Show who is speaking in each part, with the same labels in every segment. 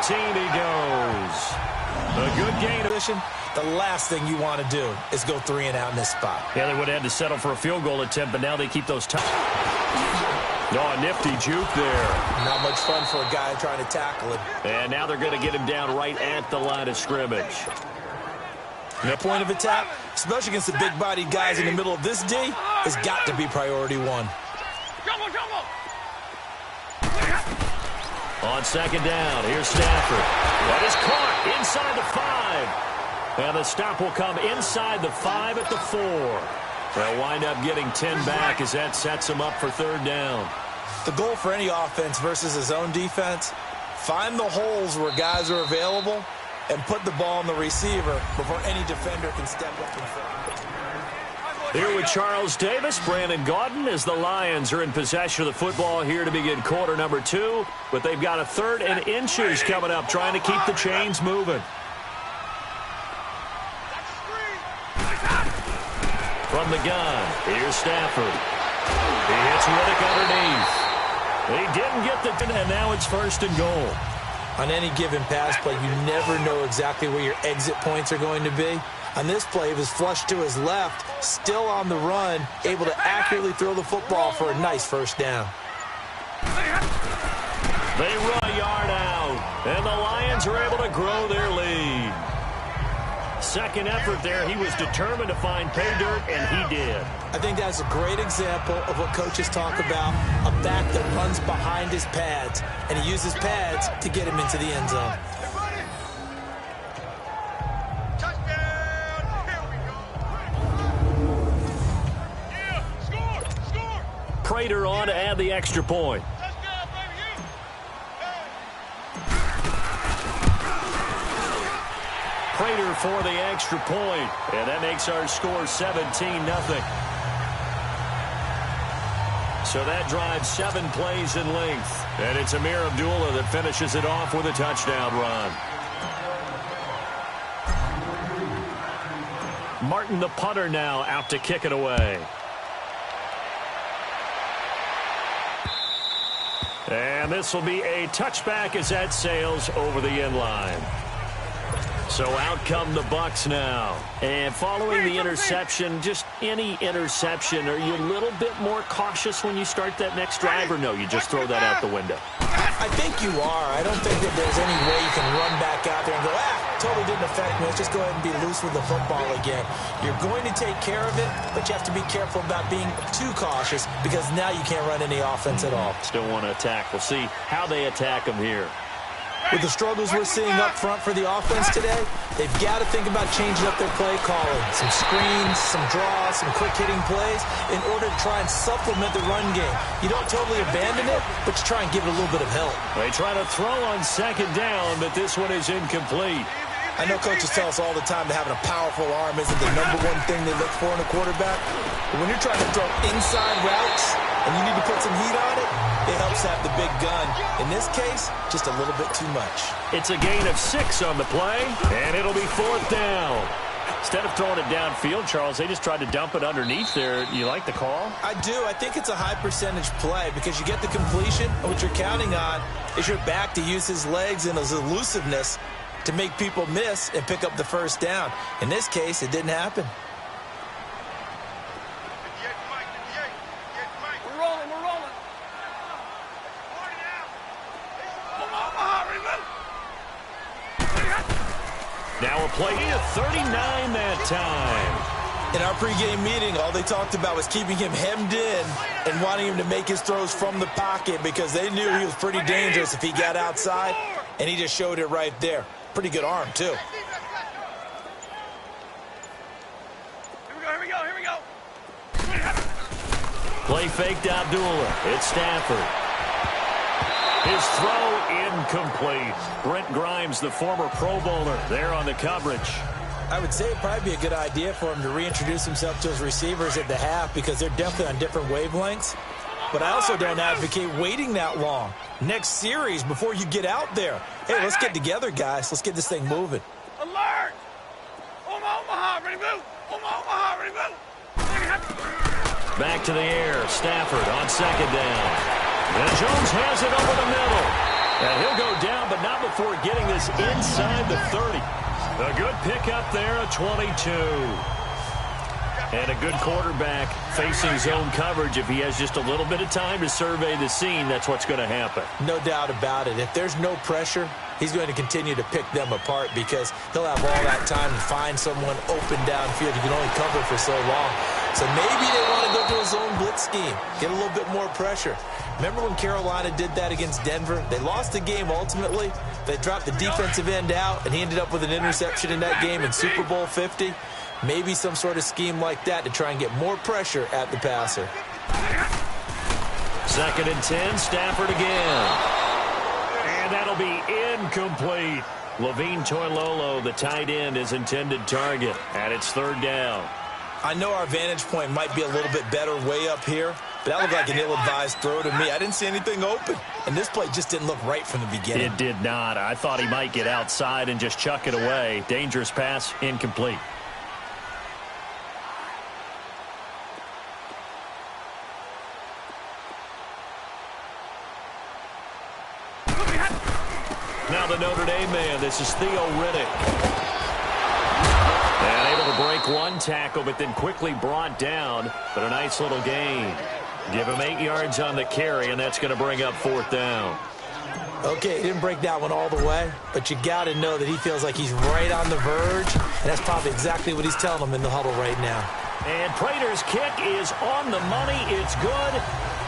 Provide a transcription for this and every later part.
Speaker 1: he goes. A good gain.
Speaker 2: The last thing you want to do is go 3 and out in this spot.
Speaker 1: Yeah, they would have had to settle for a field goal attempt, but now they keep those touch. Oh, a nifty juke there.
Speaker 2: Not much fun for a guy trying to tackle it.
Speaker 1: And now they're going to get him down right at the line of scrimmage.
Speaker 2: The point of attack, especially against the big-bodied guys in the middle of this D, has got to be priority 1.
Speaker 1: On second down, here's Stafford. That is caught inside the 5. And the stop will come inside the 5 at the 4. They'll wind up getting 10 back as that sets them up for 3rd down.
Speaker 2: The goal for any offense versus his own defense, find the holes where guys are available and put the ball on the receiver before any defender can step up in front.
Speaker 1: Here with Charles Davis, Brandon Gaudin, as the Lions are in possession of the football here to begin quarter number 2. But they've got a 3rd and inches coming up, trying to keep the chains moving. From the gun, here's Stafford. He hits Riddick underneath. He didn't get the, and now it's 1st and goal.
Speaker 2: On any given pass play, you never know exactly where your exit points are going to be. On this play, he was flushed to his left, still on the run, able to accurately throw the football for a nice 1st down.
Speaker 1: They run a yard out, and the Lions are able to grow their lead. Second effort there, he was determined to find pay dirt, and he did.
Speaker 2: I think that's a great example of what coaches talk about, a back that runs behind his pads, and he uses pads to get him into the end zone.
Speaker 1: Prater on to add the extra point. Prater for the extra point, and that makes our score 17-0. So that drives 7 plays in length, and it's Ameer Abdullah that finishes it off with a touchdown run. Martin, the punter, now out to kick it away. And this will be a touchback as that sails over the end line. So out come the Bucs now. And following the interception, just any interception, are you a little bit more cautious when you start that next drive, or no, you just throw that out the window?
Speaker 2: I think you are. I don't think that there's any way you can run back out there and go, totally didn't affect me. Let's just go ahead and be loose with the football again. You're going to take care of it, but you have to be careful about being too cautious because now you can't run any offense at all.
Speaker 1: Still want to attack. We'll see how they attack them here.
Speaker 2: With the struggles we're seeing up front for the offense today, they've got to think about changing up their play calling. Some screens, some draws, some quick-hitting plays in order to try and supplement the run game. You don't totally abandon it, but you try and give it a little bit of help.
Speaker 1: They try to throw on second down, but this one is incomplete.
Speaker 2: I know coaches tell us all the time that having a powerful arm isn't the #1 thing they look for in a quarterback. But when you're trying to throw inside routes and you need to put some heat on it, it helps have the big gun. In this case, just a little bit too much.
Speaker 1: It's a gain of 6 on the play, and it'll be 4th down. Instead of throwing it downfield, Charles, they just tried to dump it underneath there. You like the call?
Speaker 2: I do. I think it's a high-percentage play because you get the completion, and what you're counting on is your back to use his legs and his elusiveness to make people miss and pick up the 1st down. In this case, it didn't happen.
Speaker 3: We're rolling.
Speaker 1: Now a play of 39 that time.
Speaker 2: In our pregame meeting, all they talked about was keeping him hemmed in and wanting him to make his throws from the pocket because they knew he was pretty dangerous if he got outside, and he just showed it right there. Pretty good arm, too.
Speaker 3: Here we go.
Speaker 1: Play faked Abdullah. It's Stafford. His throw incomplete. Brent Grimes, the former Pro Bowler, there on the coverage.
Speaker 2: I would say it'd probably be a good idea for him to reintroduce himself to his receivers at the half because they're definitely on different wavelengths. But I also don't advocate waiting that long. Next series before you get out there. Hey, let's get together, guys. Let's get this thing moving.
Speaker 3: Alert! Omaha, ready move! Omaha, ready move!
Speaker 1: Back to the air. Stafford on second down. And Jones has it over the middle. And he'll go down, but not before getting this inside the 30. A good pickup there, a 22. And a good quarterback facing zone coverage. If he has just a little bit of time to survey the scene, that's what's going to happen.
Speaker 2: No doubt about it. If there's no pressure, he's going to continue to pick them apart because he'll have all that time to find someone open downfield. You can only cover for so long. So maybe they want to go to a zone blitz scheme, get a little bit more pressure. Remember when Carolina did that against Denver? They lost the game ultimately. They dropped the defensive end out, and he ended up with an interception in that game in Super Bowl 50. Maybe some sort of scheme like that to try and get more pressure at the passer.
Speaker 1: 2nd and 10, Stafford again. And that'll be incomplete. Levine Toilolo, the tight end, is intended target. And it's 3rd down.
Speaker 2: I know our vantage point might be a little bit better way up here, but that looked like an ill-advised throw to me. I didn't see anything open, and this play just didn't look right from the beginning.
Speaker 1: It did not. I thought he might get outside and just chuck it away. Dangerous pass, incomplete. Now the Notre Dame man, this is Theo Riddick. And able to break one tackle, but then quickly brought down. But a nice little gain. Give him 8 yards on the carry, and that's going to bring up 4th down.
Speaker 2: Okay, he didn't break that one all the way, but you got to know that he feels like he's right on the verge, and that's probably exactly what he's telling them in the huddle right now.
Speaker 1: And Prater's kick is on the money. It's good.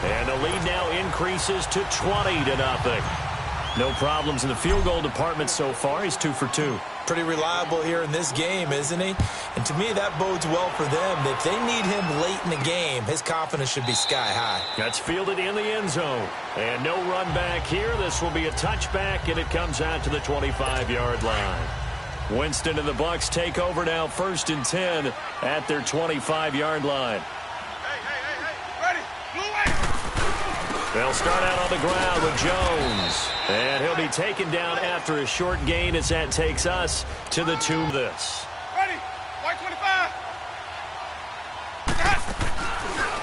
Speaker 1: And the lead now increases to 20-0. No problems in the field goal department so far. He's 2 for 2.
Speaker 2: Pretty reliable here in this game, isn't he? And to me, that bodes well for them. If they need him late in the game, his confidence should be sky high.
Speaker 1: That's fielded in the end zone. And no run back here. This will be a touchback, and it comes out to the 25-yard line. Winston and the Bucs take over now, 1st and 10 at their 25-yard line. They'll start out on the ground with Jones. And he'll be taken down after a short gain as that takes us to the 2. This.
Speaker 3: Ready. White 25.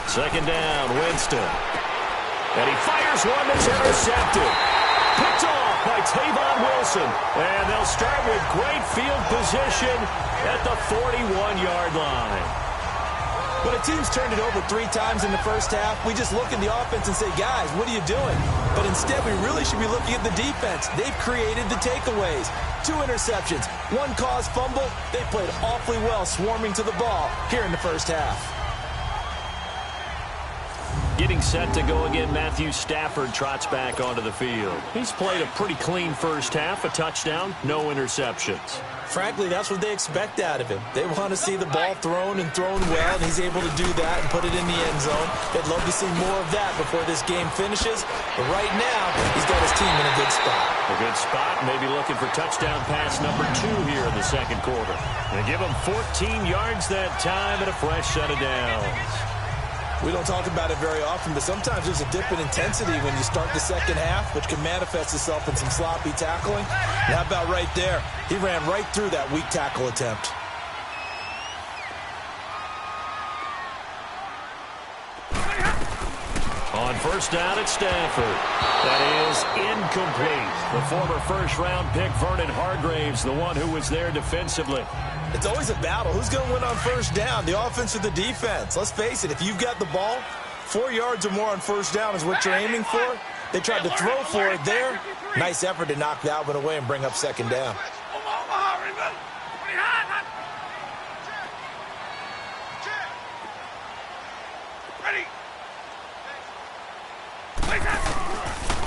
Speaker 1: 2nd down, Winston. And he fires one that's intercepted. Picked off by Tavon Wilson. And they'll start with great field position at the 41-yard line.
Speaker 2: When a team's turned it over 3 times in the first half, we just look at the offense and say, guys, what are you doing? But instead, we really should be looking at the defense. They've created the takeaways. 2 interceptions, 1 caused fumble. They played awfully well swarming to the ball here in the first half.
Speaker 1: Getting set to go again, Matthew Stafford trots back onto the field. He's played a pretty clean first half, a touchdown, no interceptions.
Speaker 2: Frankly, that's what they expect out of him. They want to see the ball thrown and thrown well, and he's able to do that and put it in the end zone. They'd love to see more of that before this game finishes. But right now, he's got his team in a good spot.
Speaker 1: A good spot, maybe looking for touchdown pass number 2 here in the 2nd quarter. They give him 14 yards that time and a fresh set of downs.
Speaker 2: We don't talk about it very often, but sometimes there's a dip in intensity when you start the second half, which can manifest itself in some sloppy tackling. And how about right there? He ran right through that weak tackle attempt.
Speaker 1: On 1st down, it's Stafford. That is incomplete. The former first-round pick, Vernon Hargraves, the one who was there defensively.
Speaker 2: It's always a battle. Who's going to win on 1st down, the offense or the defense? Let's face it, if you've got the ball, 4 yards or more on 1st down is what you're aiming for. They tried to throw for it there. Nice effort to knock that one away and bring up 2nd down.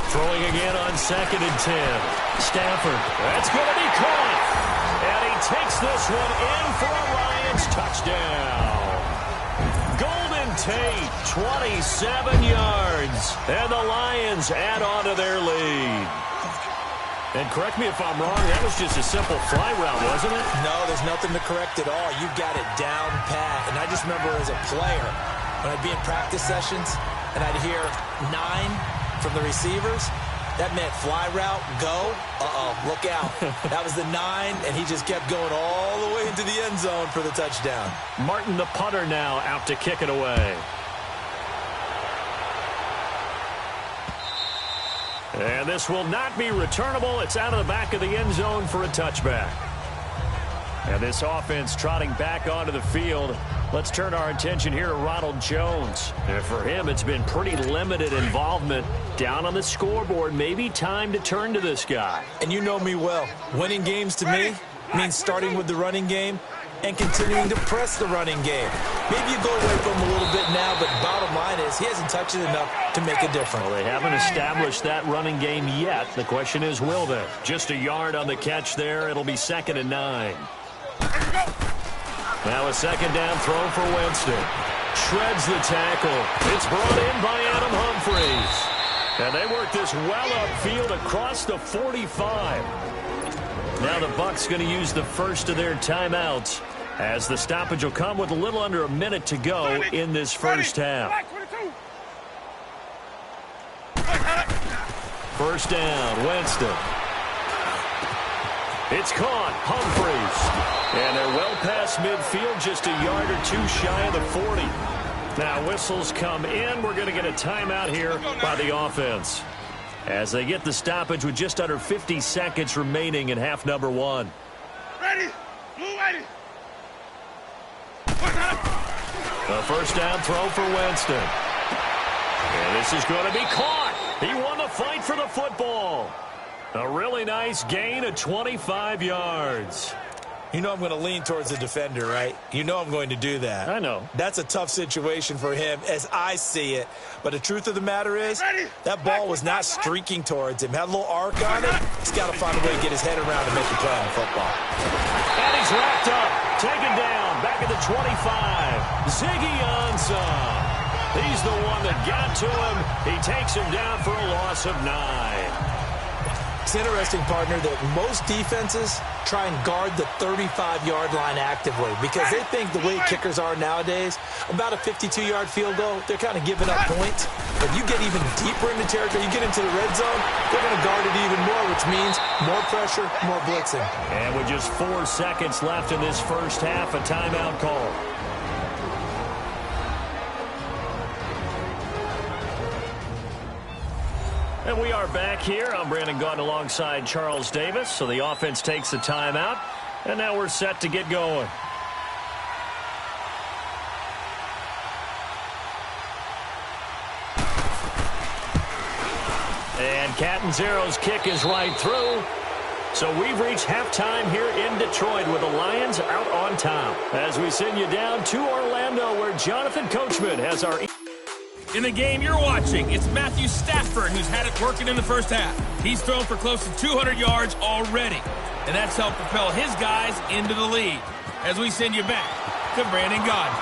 Speaker 1: Throwing again on 2nd and 10. Stafford, that's going to be caught. And he takes this one in for a Lions touchdown. Golden Tate, 27 yards. And the Lions add on to their lead. And correct me if I'm wrong, that was just a simple fly route, wasn't it?
Speaker 2: No, there's nothing to correct at all. You got it down pat. And I just remember as a player, when I'd be in practice sessions, and I'd hear 9 from the receivers, that meant fly route, go, look out. That was the 9, and he just kept going all the way into the end zone for the touchdown.
Speaker 1: Martin, the punter, now out to kick it away. And this will not be returnable. It's out of the back of the end zone for a touchback. And this offense trotting back onto the field. Let's turn our attention here to Ronald Jones. And for him, it's been pretty limited involvement. Down on the scoreboard, maybe time to turn to this guy.
Speaker 2: And you know me well. Winning games to me means starting with the running game and continuing to press the running game. Maybe you go away from him a little bit now, but bottom line is he hasn't touched it enough to make a difference.
Speaker 1: Well, they haven't established that running game yet. The question is, will they? Just a yard on the catch there. It'll be 2nd and 9. Now a 2nd down throw for Winston. Shreds the tackle. It's brought in by Adam Humphries. And they work this well upfield across the 45. Now the Bucs going to use the first of their timeouts as the stoppage will come with a little under a minute to go in this first half. First down, Winston. It's caught, Humphries. And they're well past midfield, just a yard or two shy of the 40. Now whistles come in. We're going to get a timeout here by the offense as they get the stoppage with just under 50 seconds remaining in half number 1.
Speaker 3: Ready. Blue ready.
Speaker 1: A first down throw for Winston. And this is going to be caught. He won the fight for the football. A really nice gain of 25 yards.
Speaker 2: You know I'm going to lean towards the defender, right? You know I'm going to do that.
Speaker 1: I know.
Speaker 2: That's a tough situation for him as I see it. But the truth of the matter is, that ball was not streaking towards him. Had a little arc on it. He's got to find a way to get his head around and make a play on the football.
Speaker 1: And he's wrapped up. Taken down. Back at the 25. Ziggy Ansah. He's the one that got to him. He takes him down for a loss of 9.
Speaker 2: It's interesting, partner, that most defenses try and guard the 35-yard line actively because they think the way kickers are nowadays, about a 52-yard field goal, they're kind of giving up points. But you get even deeper into territory, you get into the red zone, they're going to guard it even more, which means more pressure, more blitzing.
Speaker 1: And with just 4 seconds left in this first half, a timeout call. And we are back here. I'm Brandon Gaudin alongside Charles Davis. So the offense takes the timeout. And now we're set to get going. And Catanzero's kick is right through. So we've reached halftime here in Detroit with the Lions out on top. As we send you down to Orlando where Jonathan Coachman has our...
Speaker 4: In the game you're watching, it's Matthew Stafford who's had it working in the first half. He's thrown for close to 200 yards already, and that's helped propel his guys into the lead. As we send you back to Brandon Gaudin.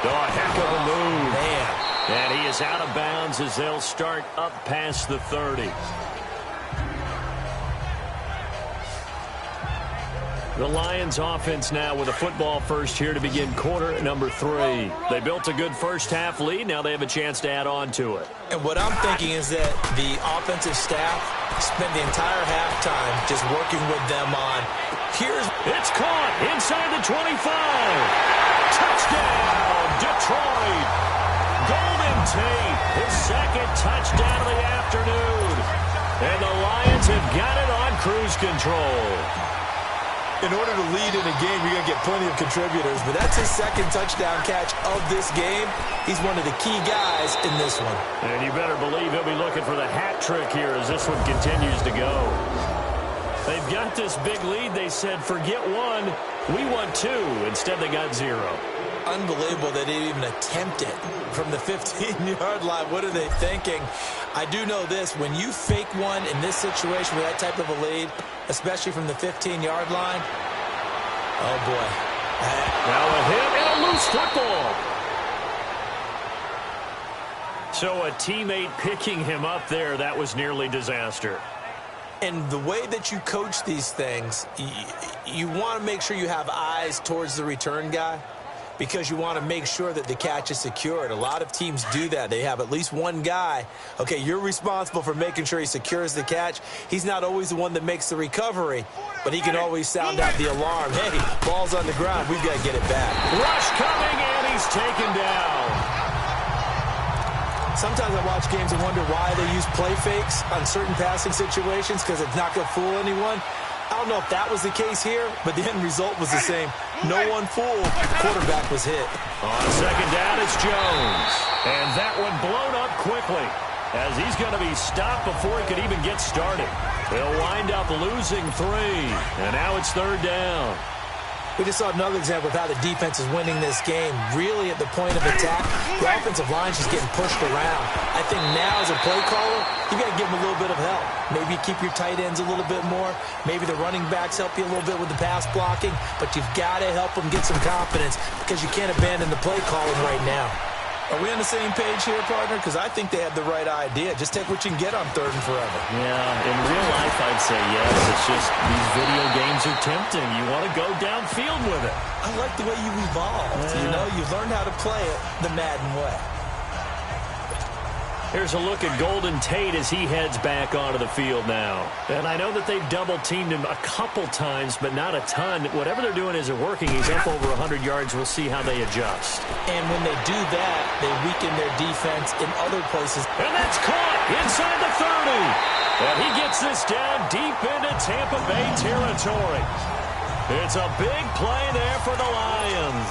Speaker 1: Oh, heck of a move.
Speaker 2: Man.
Speaker 1: And he is out of bounds as they'll start up past the 30. The Lions offense now with a football first here to begin quarter number 3. They built a good first half lead. Now they have a chance to add on to it.
Speaker 2: And what I'm thinking is that the offensive staff spent the entire halftime just working with them on
Speaker 1: It's caught inside the 25. Touchdown, Detroit. Golden Tate, his second touchdown of the afternoon. And the Lions have got it on cruise control.
Speaker 2: In order to lead in a game, you're going to get plenty of contributors, but that's his second touchdown catch of this game. He's one of the key guys in this one.
Speaker 1: And you better believe he'll be looking for the hat trick here as this one continues to go. They've got this big lead. They said, forget one, we want 2. Instead, they got 0.
Speaker 2: Unbelievable that they even attempt it from the 15-yard line. What are they thinking? I do know this. When you fake one in this situation with that type of a lead, especially from the 15-yard line, oh, boy.
Speaker 1: Now a hit and a loose football. So a teammate picking him up there, that was nearly disaster.
Speaker 2: And the way that you coach these things, you want to make sure you have eyes towards the return guy because you want to make sure that the catch is secured. A lot of teams do that. They have at least one guy. Okay, you're responsible for making sure he secures the catch. He's not always the one that makes the recovery, but he can always sound out the alarm. Hey, ball's on the ground. We've got to get it back.
Speaker 1: Rush coming, and he's taken down.
Speaker 2: Sometimes I watch games and wonder why they use play fakes on certain passing situations because it's not going to fool anyone. I don't know if that was the case here, but the end result was the same. No one fooled. The quarterback was hit.
Speaker 1: On second down, it's Jones. And that one blown up quickly as he's going to be stopped before he could even get started. They'll wind up losing 3. And now it's third down.
Speaker 2: We just saw another example of how the defense is winning this game. Really at the point of attack, the offensive line's just getting pushed around. I think now as a play caller, you got to give them a little bit of help. Maybe you keep your tight ends a little bit more. Maybe the running backs help you a little bit with the pass blocking. But you've got to help them get some confidence because you can't abandon the play calling right now. Are we on the same page here, partner? Because I think they had the right idea. Just take what you can get on third and forever.
Speaker 1: Yeah, in real life, I'd say yes. It's just these video games are tempting. You want to go downfield with it.
Speaker 2: I like the way you evolved. Yeah. You know, you learned how to play it the Madden way.
Speaker 1: Here's a look at Golden Tate as he heads back onto the field now. And I know that they've double-teamed him a couple times, but not a ton. Whatever they're doing isn't working. He's up over 100 yards. We'll see how they adjust.
Speaker 2: And when they do that, they weaken their defense in other places.
Speaker 1: And that's caught inside the 30. And he gets this down deep into Tampa Bay territory. It's a big play there for the Lions.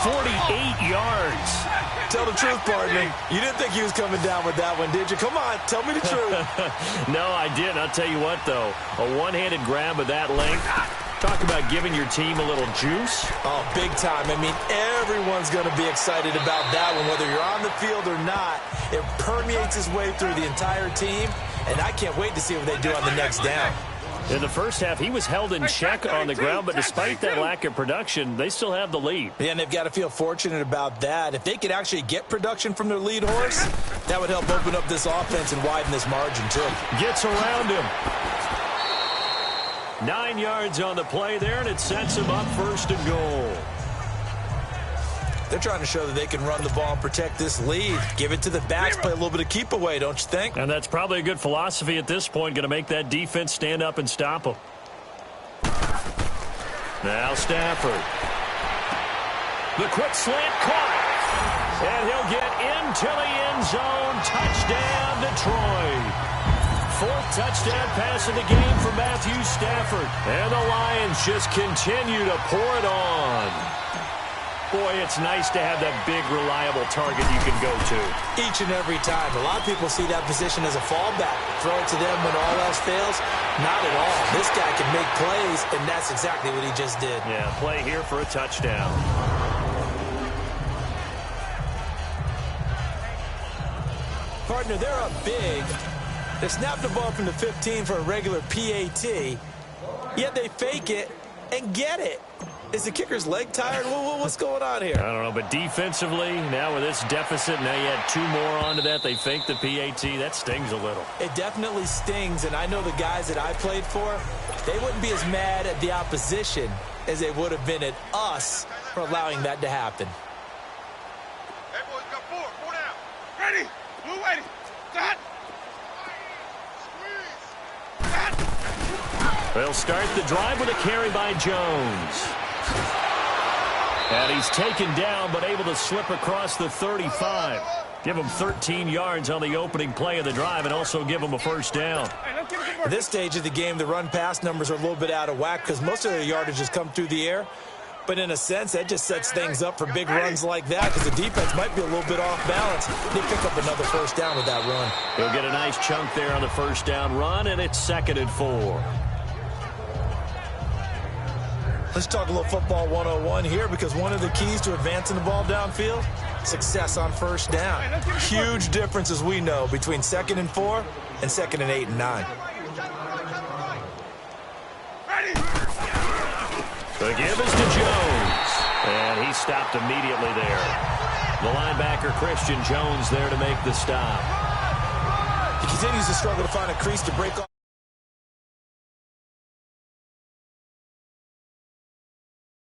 Speaker 1: 48 yards.
Speaker 2: Tell the truth, partner. You didn't think he was coming down with that one, did you? Come on, tell me the truth.
Speaker 1: No, I didn't. I'll tell you what, though. A one-handed grab of that length. Talk about giving your team a little juice.
Speaker 2: Oh, big time. I mean, everyone's going to be excited about that one, whether you're on the field or not. It permeates its way through the entire team, and I can't wait to see what they do on the next down.
Speaker 1: In the first half, he was held in check on the ground, but despite that lack of production, they still have the lead.
Speaker 2: Yeah, and they've got to feel fortunate about that. If they could actually get production from their lead horse, that would help open up this offense and widen this margin, too.
Speaker 1: Gets around him. 9 yards on the play there, and it sets him up first and goal.
Speaker 2: They're trying to show that they can run the ball and protect this lead. Give it to the backs, play a little bit of keep away, don't you think?
Speaker 1: And that's probably a good philosophy at this point, going to make that defense stand up and stop them. Now Stafford. The quick slant caught. And he'll get into the end zone. Touchdown, Detroit. 4th touchdown pass of the game for Matthew Stafford. And the Lions just continue to pour it on. Boy, it's nice to have that big, reliable target you can go to.
Speaker 2: Each and every time. A lot of people see that position as a fallback. Throw it to them when all else fails. Not at all. This guy can make plays, and that's exactly what he just did.
Speaker 1: Yeah, play here for a touchdown.
Speaker 2: Partner, they're up big. They snapped the ball from the 15 for a regular PAT, yet they fake it and get it. Is the kicker's leg tired? What's going on here?
Speaker 1: I don't know, but defensively, now with this deficit, now you add 2 more onto that. They faked the PAT. That stings a little.
Speaker 2: It definitely stings, and I know the guys that I played for, they wouldn't be as mad at the opposition as they would have been at us for allowing that to happen.
Speaker 3: Hey, boys, got 4. 4 down. Ready. Blue ready. Got.
Speaker 1: They'll start the drive with a carry by Jones. And he's taken down, but able to slip across the 35. Give him 13 yards on the opening play of the drive and also give him a first down.
Speaker 2: At this stage of the game, the run-pass numbers are a little bit out of whack because most of their yardage has come through the air. But in a sense, that just sets things up for big runs like that because the defense might be a little bit off balance. They pick up another first down with that run.
Speaker 1: He'll get a nice chunk there on the first down run, and it's 2nd and 4.
Speaker 2: Let's talk a little football 101 here because one of the keys to advancing the ball downfield, success on first down. Huge difference, as we know, between 2nd and 4 and 2nd and 8 and 9.
Speaker 1: The give is to Jones, and he stopped immediately there. The linebacker, Christian Jones, there to make the stop.
Speaker 2: He continues to struggle to find a crease to break off.